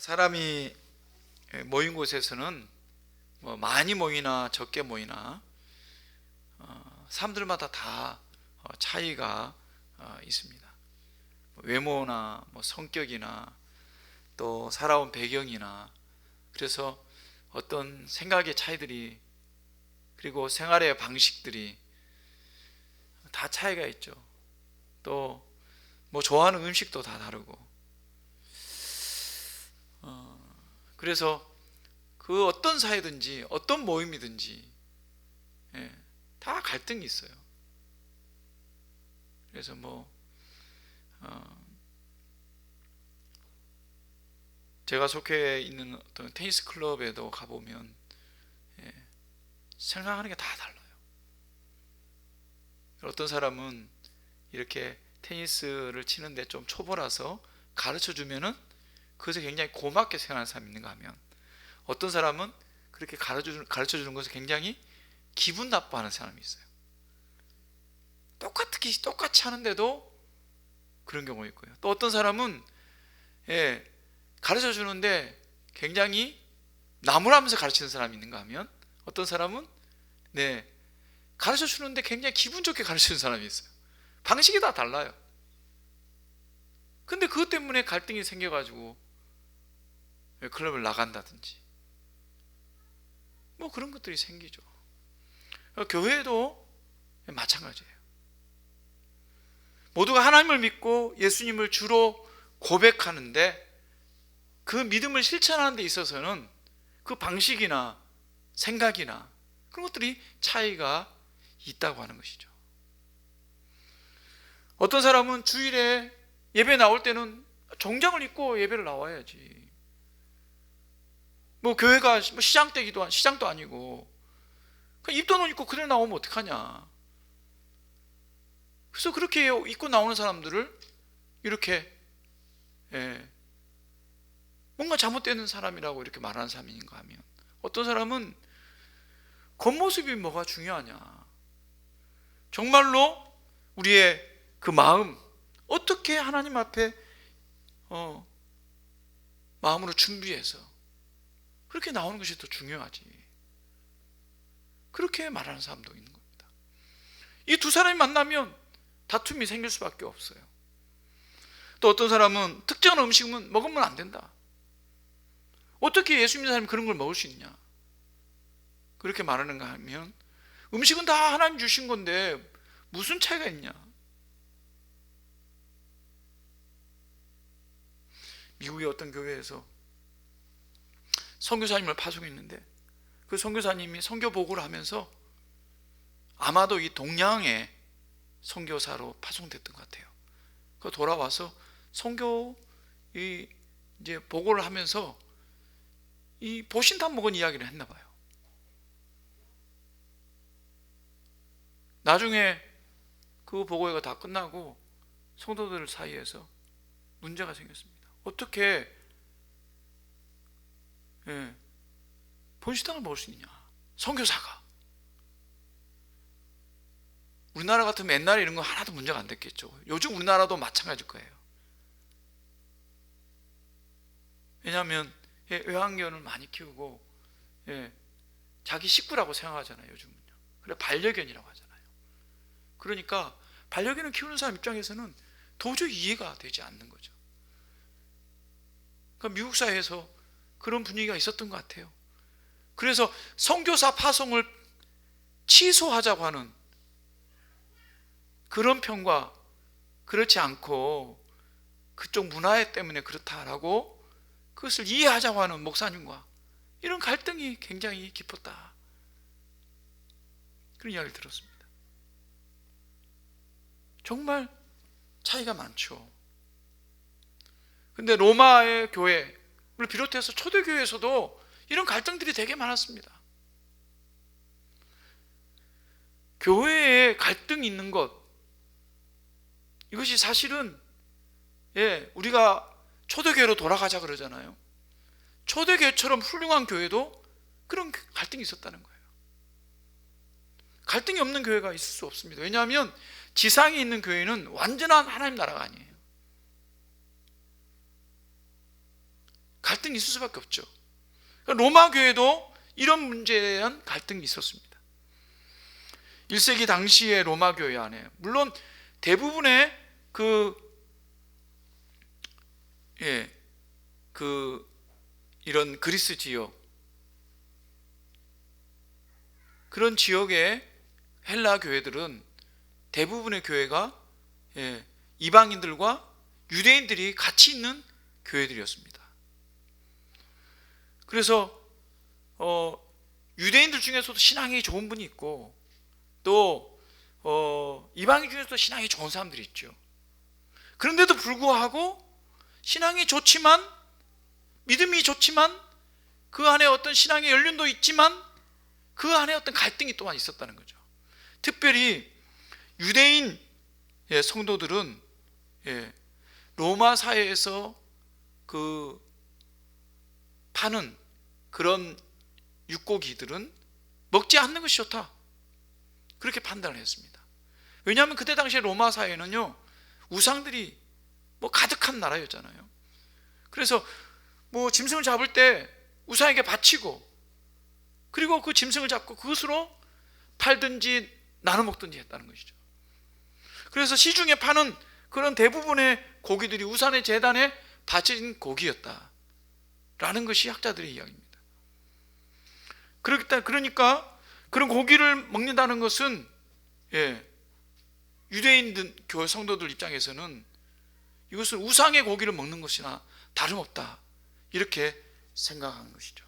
사람이 모인 곳에서는 뭐 많이 모이나 적게 모이나 사람들마다 다 차이가 있습니다. 외모나 뭐 성격이나 또 살아온 배경이나, 그래서 어떤 생각의 차이들이, 그리고 생활의 방식들이 다 차이가 있죠. 또 뭐 좋아하는 음식도 다 다르고, 그래서 그 어떤 사회든지 어떤 모임이든지 다 갈등이 있어요. 그래서 제가 속해 있는 어떤 테니스 클럽에도 가보면 생각하는 게 다 달라요. 어떤 사람은 이렇게 테니스를 치는데 좀 초보라서 가르쳐 주면은 그것에 굉장히 고맙게 생각하는 사람이 있는가 하면, 어떤 사람은 그렇게 가르쳐 주는 것을 굉장히 기분 나빠하는 사람이 있어요. 똑같이 하는데도 그런 경우가 있고요. 또 어떤 사람은 가르쳐 주는데 굉장히 나무라면서 가르치는 사람이 있는가 하면, 어떤 사람은 가르쳐 주는데 굉장히 기분 좋게 가르치는 사람이 있어요. 방식이 다 달라요. 근데 그것 때문에 갈등이 생겨가지고 클럽을 나간다든지 뭐 그런 것들이 생기죠. 교회도 마찬가지예요. 모두가 하나님을 믿고 예수님을 주로 고백하는데, 그 믿음을 실천하는 데 있어서는 그 방식이나 생각이나 그런 것들이 차이가 있다고 하는 것이죠. 어떤 사람은 주일에 예배 나올 때는 정장을 입고 예배를 나와야지. 뭐 교회가 시장도 아니고 그냥 입도 입고 그대로 나오면 어떡하냐. 그래서 그렇게 입고 나오는 사람들을 이렇게 뭔가 잘못되는 사람이라고 이렇게 말하는 사람인가 하면, 어떤 사람은 겉모습이 뭐가 중요하냐, 정말로 우리의 그 마음, 어떻게 하나님 앞에 마음으로 준비해서 그렇게 나오는 것이 더 중요하지, 그렇게 말하는 사람도 있는 겁니다. 이 두 사람이 만나면 다툼이 생길 수밖에 없어요. 또 어떤 사람은 특정한 음식은 먹으면 안 된다. 어떻게 예수 믿는 사람이 그런 걸 먹을 수 있냐, 그렇게 말하는가 하면, 음식은 다 하나님 주신 건데 무슨 차이가 있냐. 미국의 어떤 교회에서 선교사님을 파송했는데, 그 선교사님이 선교 보고를 하면서 아마도 이 동양의 선교사로 파송됐던 것 같아요. 그 돌아와서 선교 이제 보고를 하면서 이 보신탕 먹은 이야기를 했나 봐요. 나중에 그 보고회가 다 끝나고 성도들 사이에서 문제가 생겼습니다. 어떻게 본시탕을 먹을 수 있냐, 선교사가. 우리나라 같으면 옛날에 이런 거 하나도 문제가 안 됐겠죠. 요즘 우리나라도 마찬가지일 거예요. 왜냐하면 외환견을 많이 키우고 자기 식구라고 생각하잖아요, 요즘은요. 그래 반려견이라고 하잖아요. 그러니까 반려견을 키우는 사람 입장에서는 도저히 이해가 되지 않는 거죠. 그러니까 미국 사회에서 그런 분위기가 있었던 것 같아요. 그래서 선교사 파송을 취소하자고 하는 그런 편과, 그렇지 않고 그쪽 문화 때문에 그렇다라고 그것을 이해하자고 하는 목사님과 이런 갈등이 굉장히 깊었다, 그런 이야기를 들었습니다. 정말 차이가 많죠. 근데 로마의 교회를 비롯해서 초대교회에서도 이런 갈등들이 되게 많았습니다. 교회에 갈등이 있는 것, 이것이 사실은 우리가 초대교회로 돌아가자 그러잖아요. 초대교회처럼 훌륭한 교회도 그런 갈등이 있었다는 거예요. 갈등이 없는 교회가 있을 수 없습니다. 왜냐하면 지상에 있는 교회는 완전한 하나님 나라가 아니에요. 갈등이 있을 수밖에 없죠. 로마 교회도 이런 문제에 대한 갈등이 있었습니다. 1세기 당시의 로마 교회 안에 물론 대부분의 이런 그리스 지역, 그런 지역의 헬라 교회들은 대부분의 교회가 이방인들과 유대인들이 같이 있는 교회들이었습니다. 그래서 유대인들 중에서도 신앙이 좋은 분이 있고 또 이방인 중에서도 신앙이 좋은 사람들이 있죠. 그런데도 불구하고 신앙이 좋지만, 믿음이 좋지만, 그 안에 어떤 신앙의 연륜도 있지만 그 안에 어떤 갈등이 또한 있었다는 거죠. 특별히 유대인 성도들은 로마 사회에서 파는 그런 육고기들은 먹지 않는 것이 좋다, 그렇게 판단을 했습니다. 왜냐하면 그때 당시에 로마 사회는요, 우상들이 가득한 나라였잖아요. 그래서 짐승을 잡을 때 우상에게 바치고, 그리고 그 짐승을 잡고 그것으로 팔든지 나눠 먹든지 했다는 것이죠. 그래서 시중에 파는 그런 대부분의 고기들이 우상의 제단에 바쳐진 고기였다라는 것이 학자들의 이야기입니다. 그러니까 그런 고기를 먹는다는 것은 유대인 교회 성도들 입장에서는 이것은 우상의 고기를 먹는 것이나 다름없다, 이렇게 생각하는 것이죠.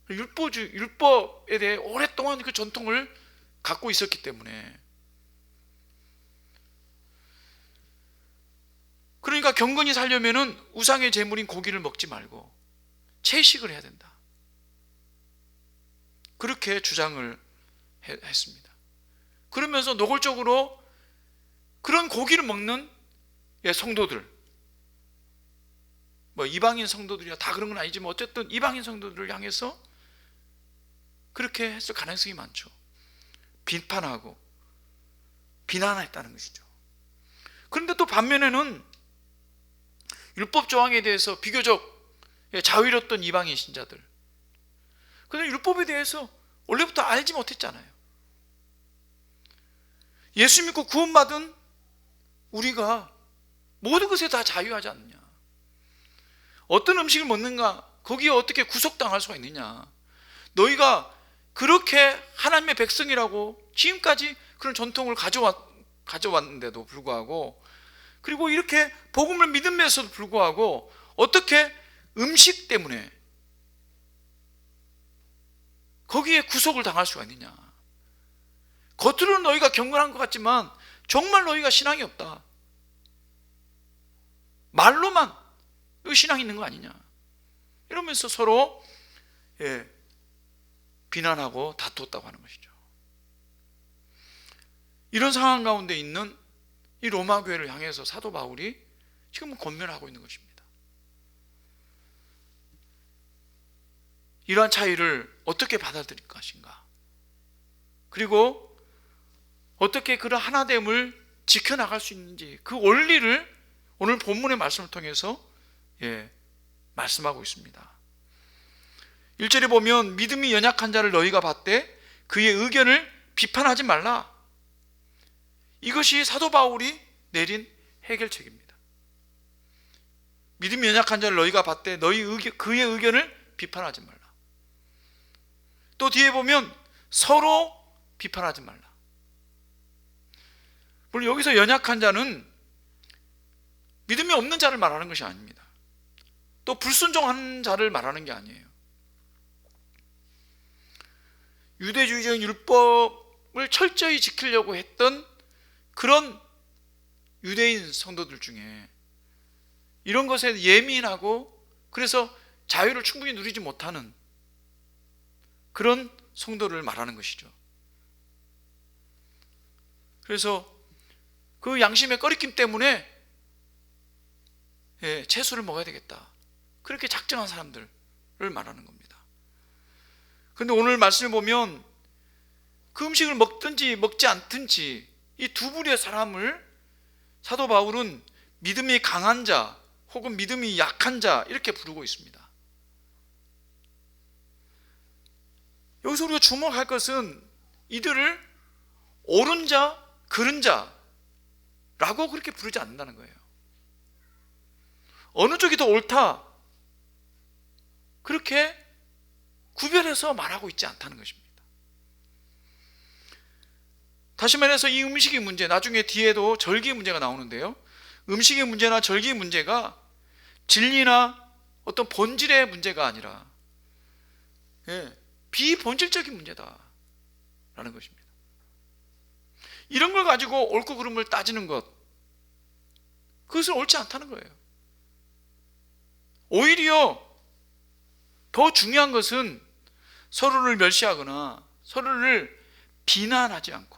율법에 대해 오랫동안 그 전통을 갖고 있었기 때문에, 그러니까 경건히 살려면은 우상의 제물인 고기를 먹지 말고 채식을 해야 된다, 그렇게 주장을 했습니다. 그러면서 노골적으로 그런 고기를 먹는 성도들, 이방인 성도들이야 다 그런 건 아니지만 어쨌든 이방인 성도들을 향해서 그렇게 했을 가능성이 많죠. 비판하고 비난했다는 것이죠. 그런데 또 반면에는 율법 조항에 대해서 비교적 자유로웠던 이방인 신자들, 그런데 율법에 대해서 원래부터 알지 못했잖아요. 예수 믿고 구원받은 우리가 모든 것에 다 자유하지 않느냐, 어떤 음식을 먹는가 거기에 어떻게 구속당할 수가 있느냐, 너희가 그렇게 하나님의 백성이라고 지금까지 그런 전통을 가져왔는데도 불구하고, 그리고 이렇게 복음을 믿음에서도 불구하고 어떻게 음식 때문에 거기에 구속을 당할 수가 있느냐, 겉으로는 너희가 경건한 것 같지만 정말 너희가 신앙이 없다, 말로만 너 신앙이 있는 거 아니냐, 이러면서 서로 비난하고 다투었다고 하는 것이죠. 이런 상황 가운데 있는 이 로마 교회를 향해서 사도 바울이 지금 권면하고 있는 것입니다. 이러한 차이를 어떻게 받아들일 것인가, 그리고 어떻게 그런 하나됨을 지켜나갈 수 있는지, 그 원리를 오늘 본문의 말씀을 통해서 말씀하고 있습니다. 1절에 보면 믿음이 연약한 자를 너희가 봤되 그의 의견을 비판하지 말라, 이것이 사도 바울이 내린 해결책입니다. 믿음이 연약한 자를 너희가 봤되 그의 의견을 비판하지 말라. 또 뒤에 보면 서로 비판하지 말라. 물론 여기서 연약한 자는 믿음이 없는 자를 말하는 것이 아닙니다. 또 불순종하는 자를 말하는 게 아니에요. 유대주의적인 율법을 철저히 지키려고 했던 그런 유대인 성도들 중에 이런 것에 예민하고 그래서 자유를 충분히 누리지 못하는 그런 성도를 말하는 것이죠. 그래서 그 양심의 꺼리낌 때문에 채소를 먹어야 되겠다, 그렇게 작정한 사람들을 말하는 겁니다. 그런데 오늘 말씀을 보면 그 음식을 먹든지 먹지 않든지 이 두 부류의 사람을 사도 바울은 믿음이 강한 자, 혹은 믿음이 약한 자 이렇게 부르고 있습니다. 여기서 우리가 주목할 것은 이들을 옳은 자, 그른 자라고 그렇게 부르지 않는다는 거예요. 어느 쪽이 더 옳다 그렇게 구별해서 말하고 있지 않다는 것입니다. 다시 말해서 이 음식의 문제, 나중에 뒤에도 절기의 문제가 나오는데요, 음식의 문제나 절기의 문제가 진리나 어떤 본질의 문제가 아니라 비본질적인 문제다라는 것입니다. 이런 걸 가지고 옳고 그름을 따지는 것, 그것은 옳지 않다는 거예요. 오히려 더 중요한 것은 서로를 멸시하거나 서로를 비난하지 않고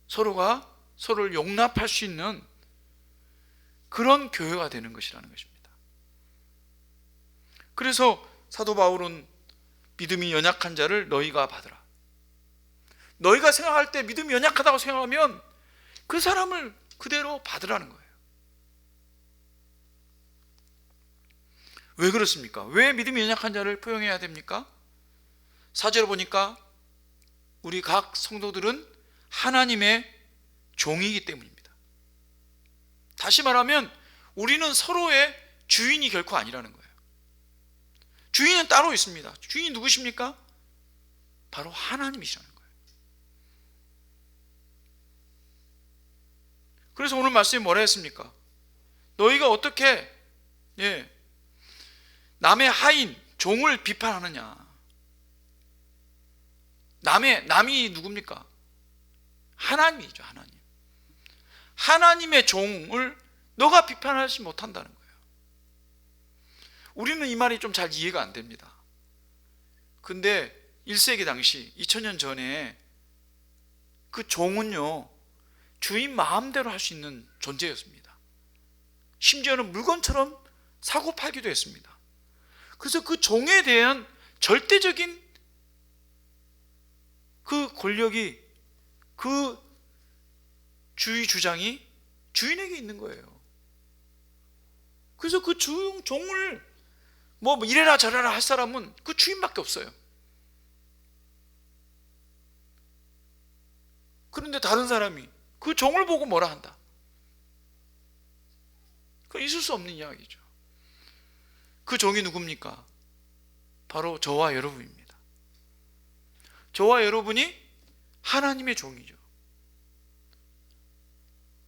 서로가 서로를 용납할 수 있는 그런 교회가 되는 것이라는 것입니다. 그래서 사도 바울은 믿음이 연약한 자를 너희가 받으라. 너희가 생각할 때 믿음이 연약하다고 생각하면 그 사람을 그대로 받으라는 거예요. 왜 그렇습니까? 왜 믿음이 연약한 자를 포용해야 됩니까? 4절을 보니까 우리 각 성도들은 하나님의 종이기 때문입니다. 다시 말하면 우리는 서로의 주인이 결코 아니라는 거예요. 주인은 따로 있습니다. 주인이 누구십니까? 바로 하나님이시라는 거예요. 그래서 오늘 말씀이 뭐라 했습니까? 너희가 어떻게 남의 하인, 종을 비판하느냐. 남이 누굽니까? 하나님이죠. 하나님. 하나님의 종을 너가 비판하지 못한다는 거예요. 우리는 이 말이 좀 잘 이해가 안 됩니다. 근데 1세기 당시 2000년 전에 그 종은요, 주인 마음대로 할 수 있는 존재였습니다. 심지어는 물건처럼 사고 팔기도 했습니다. 그래서 그 종에 대한 절대적인 그 권력이, 그 주의 주장이 주인에게 있는 거예요. 그래서 그 종을 뭐 이래라 저래라 할 사람은 그 주인밖에 없어요. 그런데 다른 사람이 그 종을 보고 뭐라 한다. 그건 있을 수 없는 이야기죠. 그 종이 누굽니까? 바로 저와 여러분입니다. 저와 여러분이 하나님의 종이죠.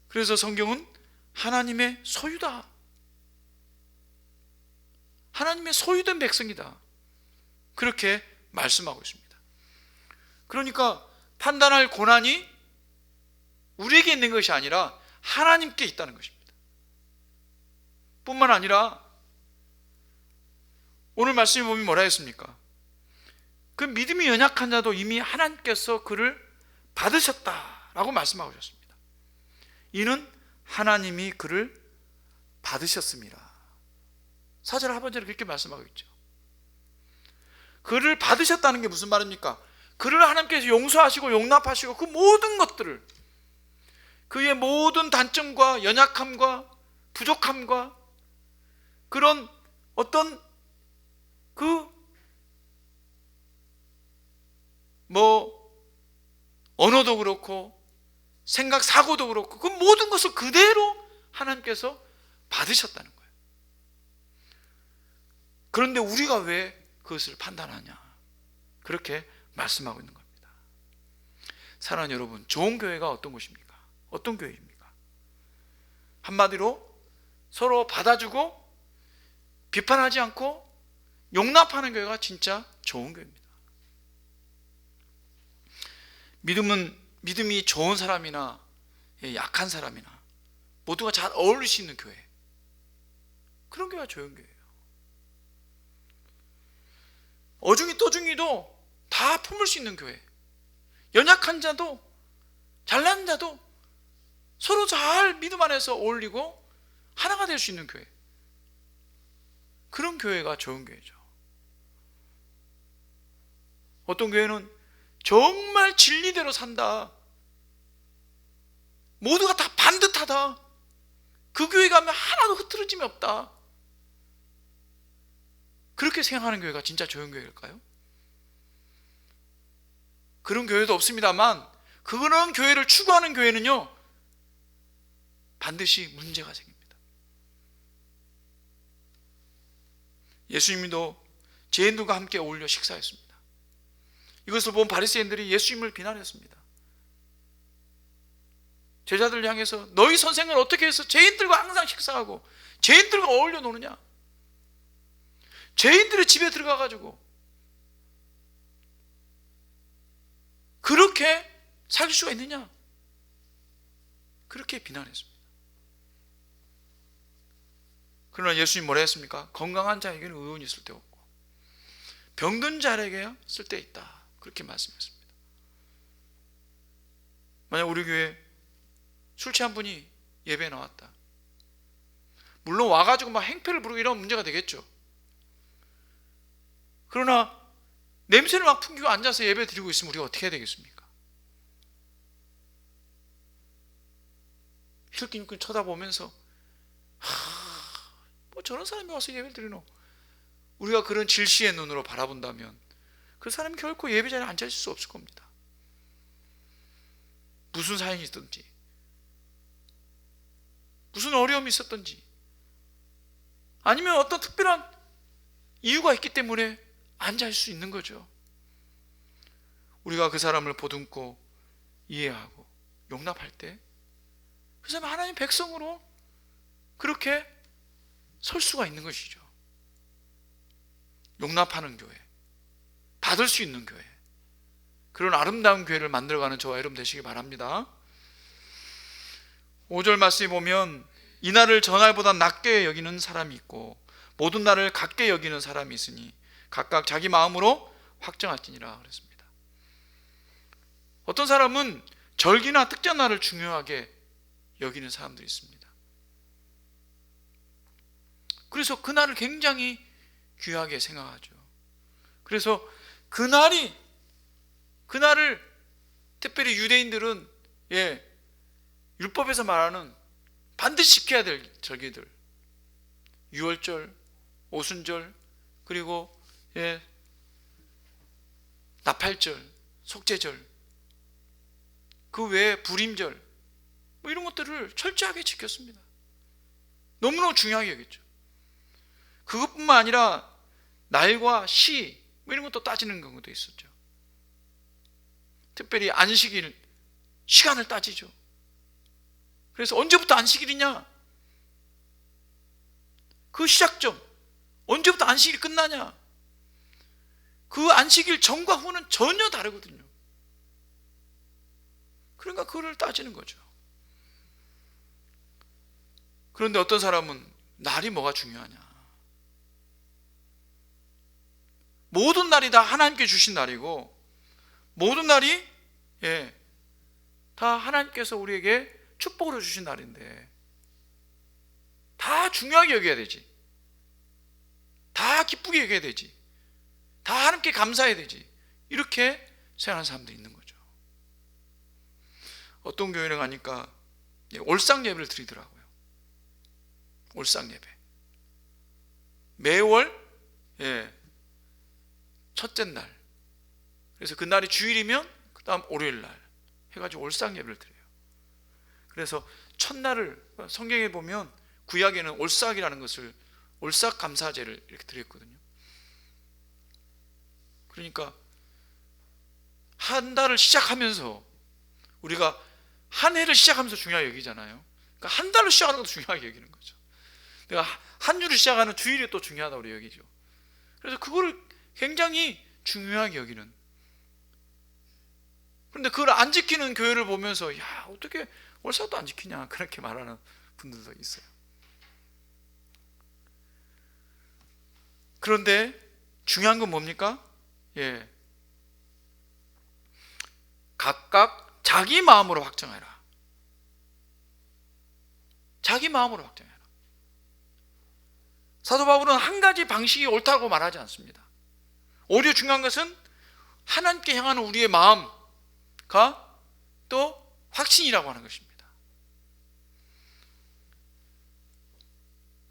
그래서 성경은 하나님의 소유다, 하나님의 소유된 백성이다, 그렇게 말씀하고 있습니다. 그러니까 판단할 고난이 우리에게 있는 것이 아니라 하나님께 있다는 것입니다. 뿐만 아니라 오늘 말씀에 보면 뭐라 했습니까? 그 믿음이 연약한 자도 이미 하나님께서 그를 받으셨다라고 말씀하고 계셨습니다. 이는 하나님이 그를 받으셨습니다. 4절 하반절에 그렇게 말씀하고 있죠. 그를 받으셨다는 게 무슨 말입니까? 그를 하나님께서 용서하시고 용납하시고 그 모든 것들을, 그의 모든 단점과 연약함과 부족함과 그런 어떤 언어도 그렇고 생각 사고도 그렇고 그 모든 것을 그대로 하나님께서 받으셨다는 거예요. 그런데 우리가 왜 그것을 판단하냐, 그렇게 말씀하고 있는 겁니다. 사랑하는 여러분, 좋은 교회가 어떤 곳입니까? 어떤 교회입니까? 한마디로 서로 받아주고 비판하지 않고 용납하는 교회가 진짜 좋은 교회입니다. 믿음이 좋은 사람이나 약한 사람이나 모두가 잘 어울릴 수 있는 교회, 그런 교회가 좋은 교회예요. 어중이 떠중이도 다 품을 수 있는 교회, 연약한 자도 잘난 자도 서로 잘 믿음 안에서 어울리고 하나가 될 수 있는 교회, 그런 교회가 좋은 교회죠. 어떤 교회는 정말 진리대로 산다, 모두가 다 반듯하다, 그 교회 가면 하나도 흐트러짐이 없다, 그렇게 생각하는 교회가 진짜 좋은 교회일까요? 그런 교회도 없습니다만, 그런 교회를 추구하는 교회는요, 반드시 문제가 생깁니다. 예수님도 죄인들과 함께 어울려 식사했습니다. 이것을 본 바리새인들이 예수님을 비난했습니다. 제자들 향해서 너희 선생은 어떻게 해서 죄인들과 항상 식사하고 죄인들과 어울려 노느냐, 죄인들의 집에 들어가가지고 그렇게 살 수가 있느냐, 그렇게 비난했습니다. 그러나 예수님 뭐라 했습니까? 건강한 자에게는 의원이 있을 데 없고 병든 자에게 쓸데 있다, 그렇게 말씀했습니다. 만약 우리 교회 술 취한 분이 예배에 나왔다, 물론 와가지고 막 행패를 부르고 이런 문제가 되겠죠. 그러나 냄새를 막 풍기고 앉아서 예배 드리고 있으면 우리가 어떻게 해야 되겠습니까? 힐끔힐끔 쳐다보면서 뭐 저런 사람이 와서 예배를 드리노, 우리가 그런 질시의 눈으로 바라본다면 그 사람이 결코 예배 자리에 앉아 있을 수 없을 겁니다. 무슨 사연이 있든지, 무슨 어려움이 있었든지, 아니면 어떤 특별한 이유가 있기 때문에 앉아 있을 수 있는 거죠. 우리가 그 사람을 보듬고 이해하고 용납할 때 그 사람은 하나님 백성으로 그렇게 설 수가 있는 것이죠. 용납하는 교회, 받을 수 있는 교회, 그런 아름다운 교회를 만들어가는 저와 여러분 되시기 바랍니다. 5절 말씀에 보면 이날을 전날보다 낮게 여기는 사람이 있고 모든 날을 같게 여기는 사람이 있으니 각각 자기 마음으로 확정할지니라 그랬습니다. 어떤 사람은 절기나 특정 날을 중요하게 여기는 사람들이 있습니다. 그래서 그 날을 굉장히 귀하게 생각하죠. 그래서 그 날을 특별히 유대인들은 율법에서 말하는 반드시 지켜야 될 절기들, 유월절, 오순절, 그리고 나팔절, 속죄절, 그 외에 불임절, 뭐 이런 것들을 철저하게 지켰습니다. 너무너무 중요하게 여겼죠. 그것뿐만 아니라 날과 시, 뭐 이런 것도 따지는 경우도 있었죠. 특별히 안식일 시간을 따지죠. 그래서 언제부터 안식일이냐, 그 시작점, 언제부터 안식일이 끝나냐, 그 안식일 전과 후는 전혀 다르거든요. 그러니까 그걸 따지는 거죠. 그런데 어떤 사람은 날이 뭐가 중요하냐, 모든 날이 다 하나님께 주신 날이고 모든 날이 다 하나님께서 우리에게 축복으로 주신 날인데 다 중요하게 여겨야 되지, 다 기쁘게 여겨야 되지, 다 하나님께 감사해야 되지, 이렇게 생각하는 사람들이 있는 거죠. 어떤 교회를 가니까 올상 예배를 드리더라고요. 올상 예배 매월 첫째 날, 그래서 그 날이 주일이면 그 다음 월요일 날 해가지고 올상 예배를 드려요. 그래서 첫날을 성경에 보면 구약에는 올삭이라는 것을 올삭 감사제를 이렇게 드렸거든요. 그러니까 한 달을 시작하면서 우리가 한 해를 시작하면서 중요하게 여기잖아요. 그러니까 한 달을 시작하는 것도 중요하게 여기는 거죠. 내가 한 주를 시작하는 주일이 또 중요하다고 여기죠. 그래서 그거를 굉장히 중요하게 여기는, 그런데 그걸 안 지키는 교회를 보면서 야, 어떻게 월삭도 안 지키냐, 그렇게 말하는 분들도 있어요. 그런데 중요한 건 뭡니까? 각각 자기 마음으로 확정해라. 자기 마음으로 확정해라. 사도 바울은 한 가지 방식이 옳다고 말하지 않습니다. 오히려 중요한 것은 하나님께 향하는 우리의 마음과 또 확신이라고 하는 것입니다.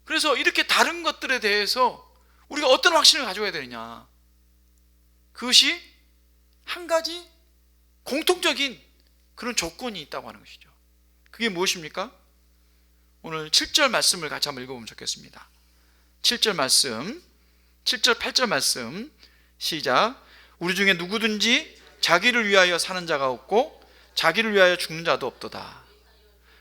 그래서 이렇게 다른 것들에 대해서 우리가 어떤 확신을 가져야 되느냐, 그것이 한 가지 공통적인 그런 조건이 있다고 하는 것이죠. 그게 무엇입니까? 오늘 7절 말씀을 같이 한번 읽어보면 좋겠습니다. 7절 말씀, 7절 8절 말씀 시작. 우리 중에 누구든지 자기를 위하여 사는 자가 없고 자기를 위하여 죽는 자도 없도다.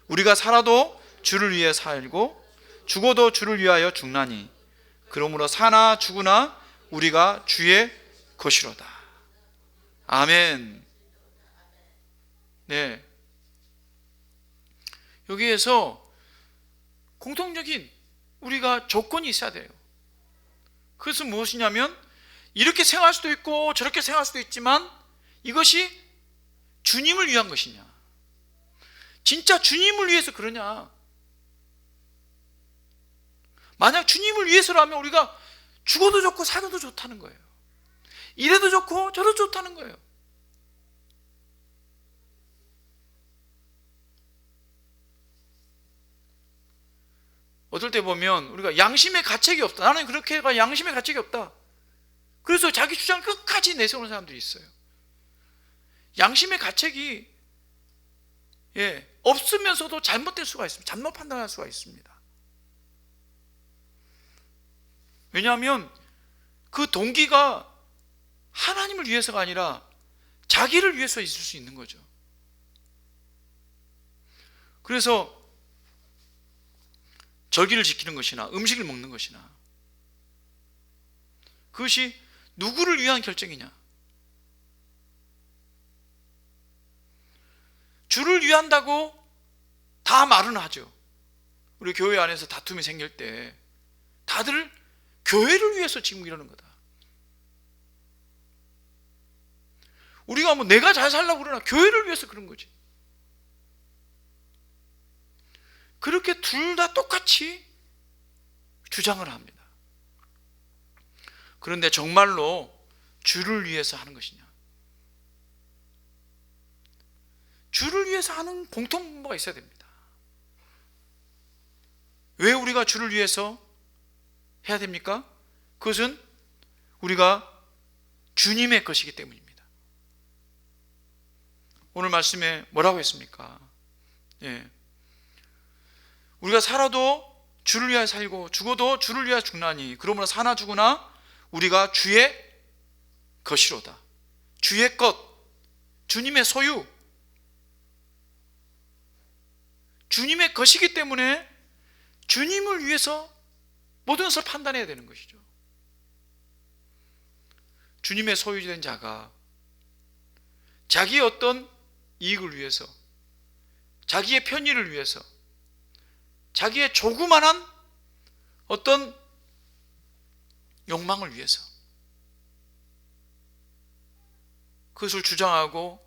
우리가 살아도 주를 위해 살고 죽어도 주를 위하여 죽나니 그러므로 사나 죽으나 우리가 주의 것이로다. 아멘. 네. 여기에서 공통적인 우리가 조건이 있어야 돼요. 그것은 무엇이냐면, 이렇게 생각할 수도 있고 저렇게 생각할 수도 있지만 이것이 주님을 위한 것이냐, 진짜 주님을 위해서 그러냐. 만약 주님을 위해서라면 우리가 죽어도 좋고 살아도 좋다는 거예요. 이래도 좋고 저래도 좋다는 거예요. 어떨 때 보면 우리가 양심의 가책이 없다, 나는 그렇게 해가 양심의 가책이 없다, 그래서 자기 주장을 끝까지 내세우는 사람들이 있어요. 양심의 가책이 없으면서도 잘못될 수가 있습니다. 잘못 판단할 수가 있습니다. 왜냐하면 그 동기가 하나님을 위해서가 아니라 자기를 위해서 있을 수 있는 거죠. 그래서 절기를 지키는 것이나 음식을 먹는 것이나 그것이 누구를 위한 결정이냐, 주를 위한다고 다 말은 하죠. 우리 교회 안에서 다툼이 생길 때 다들 교회를 위해서 지금 이러는 거다. 우리가 뭐 내가 잘 살려고 그러나 교회를 위해서 그런 거지. 그렇게 둘 다 똑같이 주장을 합니다. 그런데 정말로 주를 위해서 하는 것이냐, 주를 위해서 하는 공통분모가 있어야 됩니다. 왜 우리가 주를 위해서 해야 됩니까? 그것은 우리가 주님의 것이기 때문입니다. 오늘 말씀에 뭐라고 했습니까? 우리가 살아도 주를 위하여 살고 죽어도 주를 위하여 죽나니 그러므로 사나 죽으나 우리가 주의 것이로다. 주의 것, 주님의 소유, 주님의 것이기 때문에 주님을 위해서 모든 것을 판단해야 되는 것이죠. 주님의 소유된 자가 자기의 어떤 이익을 위해서, 자기의 편의를 위해서, 자기의 조그만한 어떤 욕망을 위해서 그것을 주장하고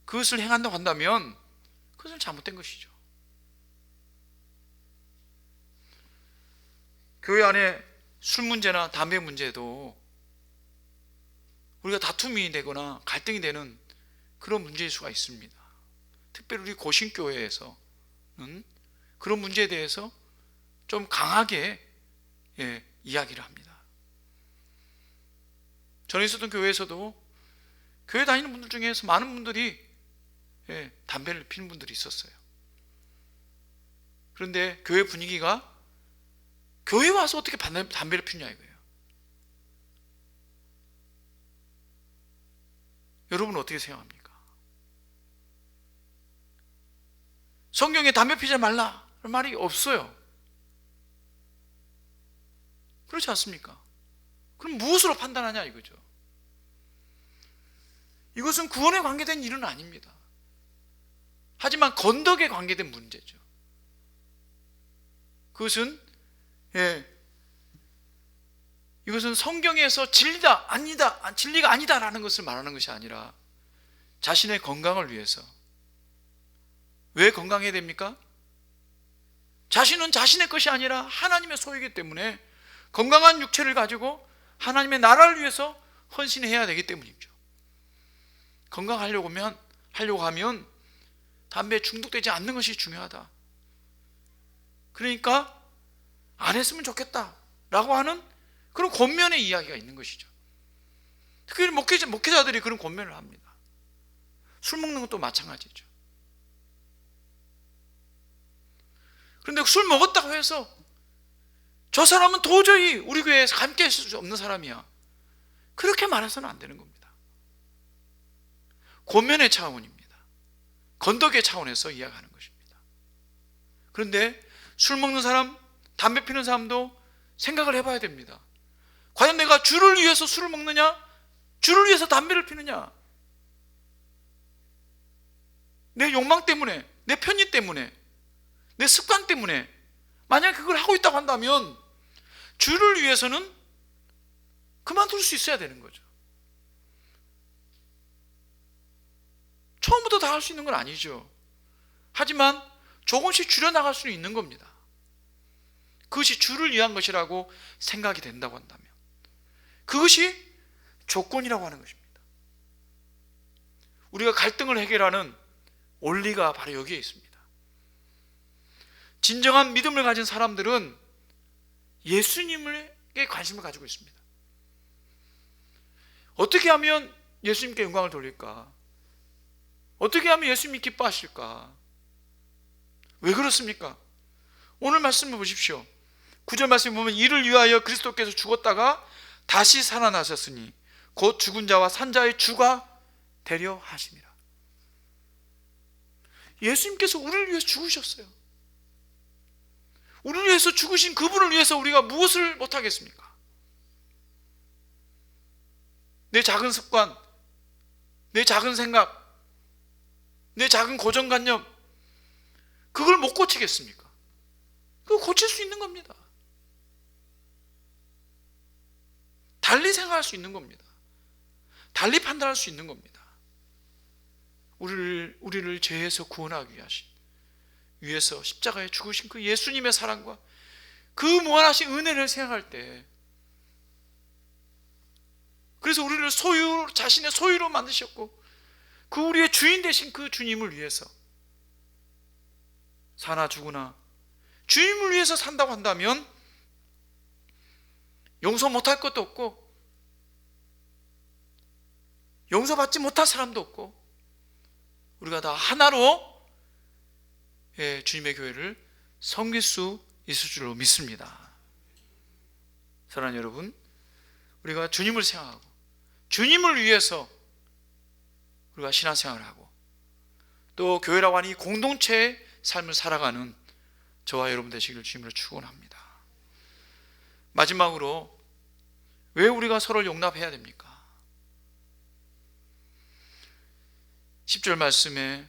그것을 행한다고 한다면 그것은 잘못된 것이죠. 교회 안에 술 문제나 담배 문제도 우리가 다툼이 되거나 갈등이 되는 그런 문제일 수가 있습니다. 특별히 우리 고신교회에서는 그런 문제에 대해서 좀 강하게 이야기를 합니다. 전에 있었던 교회에서도 교회 다니는 분들 중에서 많은 분들이 담배를 피는 분들이 있었어요. 그런데 교회 분위기가 교회 와서 어떻게 담배를 피냐 이거예요. 여러분은 어떻게 생각합니까? 성경에 담배 피지 말라 말이 없어요. 그렇지 않습니까? 그럼 무엇으로 판단하냐 이거죠. 이것은 구원에 관계된 일은 아닙니다. 하지만 건덕에 관계된 문제죠. 그것은 이것은 성경에서 진리다 아니다, 진리가 아니다라는 것을 말하는 것이 아니라 자신의 건강을 위해서. 왜 건강해야 됩니까? 자신은 자신의 것이 아니라 하나님의 소유이기 때문에 건강한 육체를 가지고 하나님의 나라를 위해서 헌신해야 되기 때문이죠. 건강하려고 하면 담배에 중독되지 않는 것이 중요하다. 그러니까 안 했으면 좋겠다라고 하는 그런 권면의 이야기가 있는 것이죠. 특히 목회자들이 그런 권면을 합니다. 술 먹는 것도 마찬가지죠. 그런데 술 먹었다고 해서 저 사람은 도저히 우리 교회에서 함께 있을 수 없는 사람이야, 그렇게 말해서는 안 되는 겁니다. 권면의 차원입니다. 건덕의 차원에서 이야기하는 것입니다. 그런데 술 먹는 사람, 담배 피는 사람도 생각을 해봐야 됩니다. 과연 내가 주를 위해서 술을 먹느냐, 주를 위해서 담배를 피느냐, 내 욕망 때문에, 내 편의 때문에, 내 습관 때문에 만약에 그걸 하고 있다고 한다면 주를 위해서는 그만둘 수 있어야 되는 거죠. 처음부터 다 할 수 있는 건 아니죠. 하지만 조금씩 줄여나갈 수는 있는 겁니다. 그것이 주를 위한 것이라고 생각이 된다고 한다면 그것이 조건이라고 하는 것입니다. 우리가 갈등을 해결하는 원리가 바로 여기에 있습니다. 진정한 믿음을 가진 사람들은 예수님에게 관심을 가지고 있습니다. 어떻게 하면 예수님께 영광을 돌릴까? 어떻게 하면 예수님이 기뻐하실까? 왜 그렇습니까? 오늘 말씀을 보십시오. 9절 말씀을 보면 이를 위하여 그리스도께서 죽었다가 다시 살아나셨으니 곧 죽은 자와 산 자의 주가 되려 하심이라. 예수님께서 우리를 위해서 죽으셨어요. 우리를 위해서 죽으신 그분을 위해서 우리가 무엇을 못하겠습니까? 내 작은 습관, 내 작은 생각, 내 작은 고정관념, 그걸 못 고치겠습니까? 그거 고칠 수 있는 겁니다. 달리 생각할 수 있는 겁니다. 달리 판단할 수 있는 겁니다. 우리를 죄에서 구원하기 위해서 십자가에 죽으신 그 예수님의 사랑과 그 무한하신 은혜를 생각할 때, 그래서 우리를 자신의 소유로 만드셨고 그 우리의 주인 되신 그 주님을 위해서 사나 죽으나 주님을 위해서 산다고 한다면 용서 못할 것도 없고 용서받지 못할 사람도 없고 우리가 다 하나로 주님의 교회를 섬길 수 있을 줄로 믿습니다. 사랑하는 여러분, 우리가 주님을 생각하고 주님을 위해서 우리가 신앙생활을 하고 또 교회라고 하는 이 공동체의 삶을 살아가는 저와 여러분 되시기를 주님으로 축원합니다. 마지막으로 왜 우리가 서로를 용납해야 됩니까? 10절 말씀에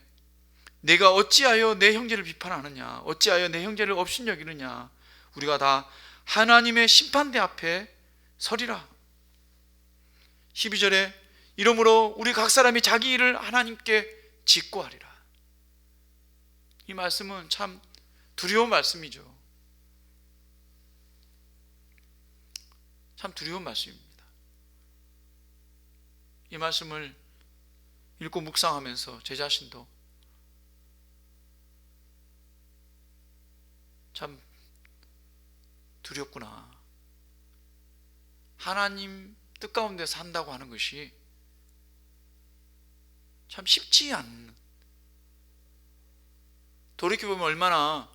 내가 어찌하여 내 형제를 비판하느냐, 어찌하여 내 형제를 업신여기느냐, 우리가 다 하나님의 심판대 앞에 서리라. 12절에 이러므로 우리 각 사람이 자기 일을 하나님께 직고하리라. 이 말씀은 참 두려운 말씀이죠. 참 두려운 말씀입니다. 이 말씀을 읽고 묵상하면서 제 자신도 참 두렵구나. 하나님 뜻 가운데 산다고 하는 것이 참 쉽지 않는, 돌이켜보면 얼마나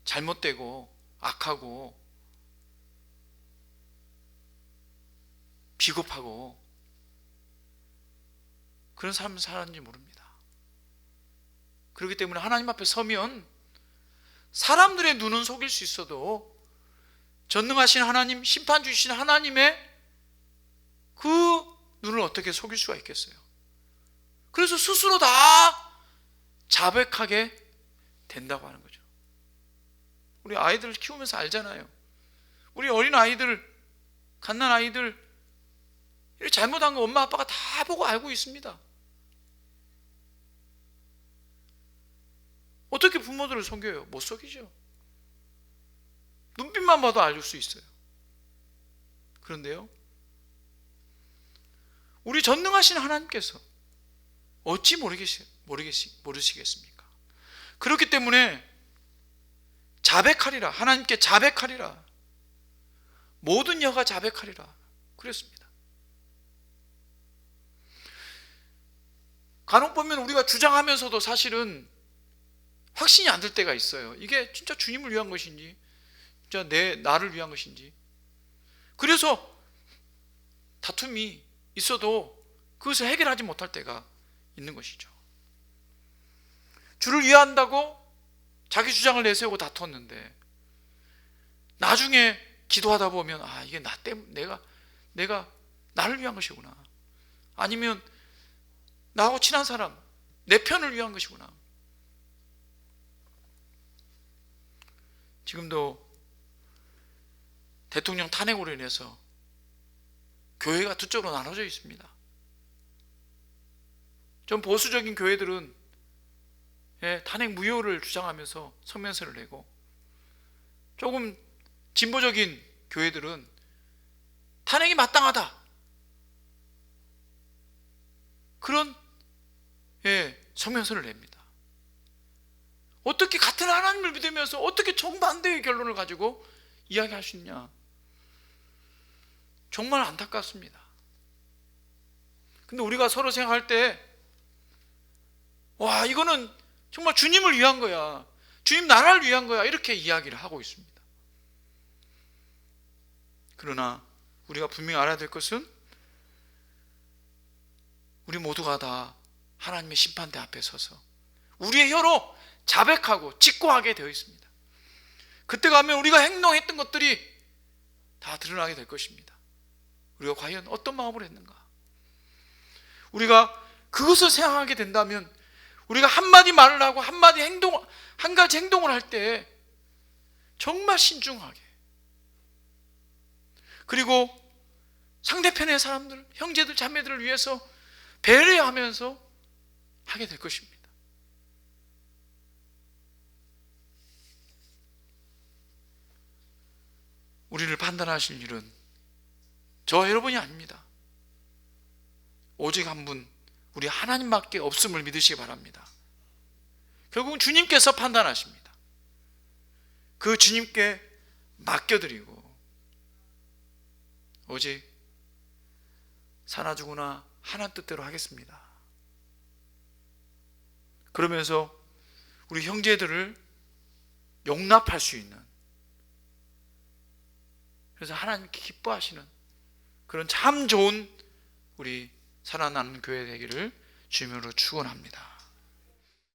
잘못되고 악하고 비겁하고 그런 삶을 살았는지 모릅니다. 그렇기 때문에 하나님 앞에 서면 사람들의 눈은 속일 수 있어도 전능하신 하나님, 심판 주신 하나님의 그 눈을 어떻게 속일 수가 있겠어요? 그래서 스스로 다 자백하게 된다고 하는 거죠. 우리 아이들을 키우면서 알잖아요. 우리 어린 아이들, 갓난 아이들 이렇게 잘못한 거 엄마 아빠가 다 보고 알고 있습니다. 어떻게 부모들을 속여요? 못 속이죠. 눈빛만 봐도 알 수 있어요. 그런데요, 우리 전능하신 하나님께서 어찌 모르시겠습니까? 그렇기 때문에 자백하리라, 하나님께 자백하리라. 모든 여가 자백하리라 그랬습니다. 간혹 보면 우리가 주장하면서도 사실은 확신이 안 들 때가 있어요. 이게 진짜 주님을 위한 것인지, 진짜 나를 위한 것인지. 그래서 다툼이 있어도 그것을 해결하지 못할 때가 있는 것이죠. 주를 위한다고 자기 주장을 내세우고 다투었는데 나중에 기도하다 보면 이게 나 때문에 내가 나를 위한 것이구나. 아니면 나하고 친한 사람, 내 편을 위한 것이구나. 지금도 대통령 탄핵으로 인해서 교회가 두 쪽으로 나눠져 있습니다. 좀 보수적인 교회들은 탄핵 무효를 주장하면서 성명서를 내고, 조금 진보적인 교회들은 탄핵이 마땅하다, 그런 성명서를 냅니다. 어떻게 같은 하나님을 믿으면서 어떻게 정반대의 결론을 가지고 이야기할 수 있냐. 정말 안타깝습니다. 근데 우리가 서로 생각할 때 이거는 정말 주님을 위한 거야, 주님 나라를 위한 거야, 이렇게 이야기를 하고 있습니다. 그러나 우리가 분명히 알아야 될 것은 우리 모두가 다 하나님의 심판대 앞에 서서 우리의 혀로 자백하고 직고하게 되어 있습니다. 그때 가면 우리가 행동했던 것들이 다 드러나게 될 것입니다. 우리가 과연 어떤 마음으로 했는가. 우리가 그것을 생각하게 된다면 우리가 한마디 말을 하고 한 가지 행동을 할 때 정말 신중하게, 그리고 상대편의 사람들, 형제들, 자매들을 위해서 배려하면서 하게 될 것입니다. 우리를 판단하실 일은 저와 여러분이 아닙니다. 오직 한 분, 우리 하나님밖에 없음을 믿으시기 바랍니다. 결국은 주님께서 판단하십니다. 그 주님께 맡겨드리고 오직 사나 죽으나 하나님 뜻대로 하겠습니다. 그러면서 우리 형제들을 용납할 수 있는, 그래서 하나님께 기뻐하시는 그런 참 좋은 우리 살아나는 교회 되기를 주님으로 축원합니다.